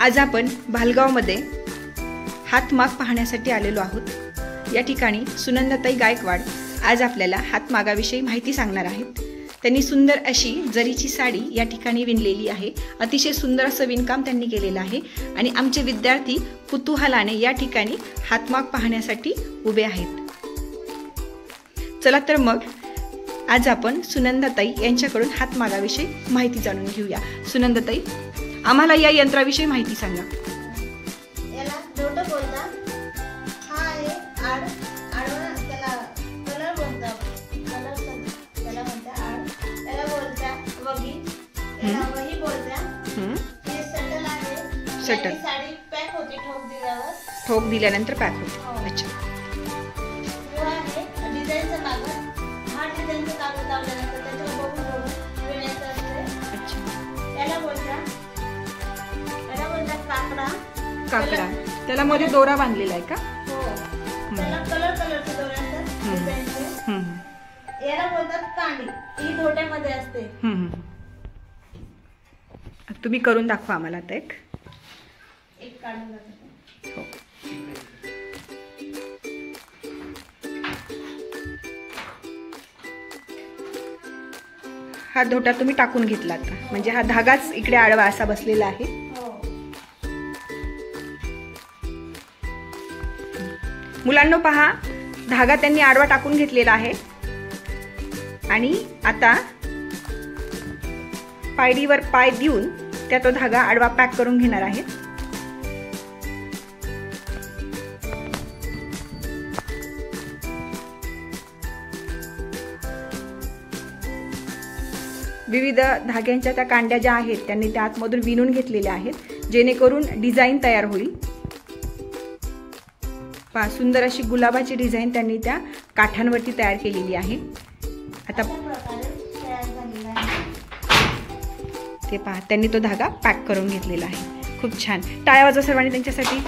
आज आपण भालगावमध्ये हातमाग पाहण्यासाठी आलेलो आहोत। या ठिकाणी सुनंदाताई गायकवाड आज आपल्याला हातमागाविषयी माहिती सांगणार आहेत। त्यांनी सुंदर अशी जरीची साडी या ठिकाणी विणलेली आहे। अतिशय सुंदर असं विणकाम त्यांनी केलेलं आहे आणि आमचे विद्यार्थी कुतूहलाने या ठिकाणी हातमाग पाहण्यासाठी उभे आहेत। चला तर मग आज आपण सुनंदाताई यांच्याकडून हातमागाविषयी माहिती जाणून घेऊया। सुनंदाताई, आम्हाला या यंत्राविषयी माहिती सांगा। याला दोटं बोलतात। हा आहे आडवा, त्याला कलर बोलतात। त्याला म्हणतात आड, त्याला बोलतात वगी, त्याला वही बोलतात। हे शटल आहे। शटल साडी पॅक होते ठोक दिल्यानंतर पॅक होते। अच्छा, हा आहे डिझाईनचा कागद। हा डिझाईनचा कागद लावल्यानंतर त्याच्यावर बघून विणायचं असते। अच्छा, त्याला बोलतात काकडा। काकडा, त्याला मध्ये दोरा बांधलेला आहे का? हो, त्याला कलरचे दोरे असतात डिझाईनचे। याला बोलतात कांडी। ही धोट्यामध्ये असते। तुम्ही करून दाखवा आम्हाला आता एक काढून दाखवते। हो। हा धोटा तुम्ही टाकून घेतला आता, म्हणजे हा धागाच इकडे आडवा असा बसलेला आहे। मुलांनो पहा, धागा त्यांनी आडवा टाकून घेतलेला आहे आणि आता पायरीवर पाय देऊन त्या तो धागा आडवा पॅक करून घेणार आहे। विविध धाग्यांच्या त्या कांड्या ज्या आहेत त्यांनी त्या आतमधून विणून घेतलेल्या आहेत, जेणेकरून डिझाईन तयार होईल। पहा, सुंदर अशी गुलाबाची डिझाईन त्यांनी त्या काठांवरती तयार केलेली आहे। आता ते पहा, त्यांनी तो धागा पॅक करून घेतलेला आहे। खूप छान, टाळ्या वाजवा सर्वांनी त्यांच्यासाठी।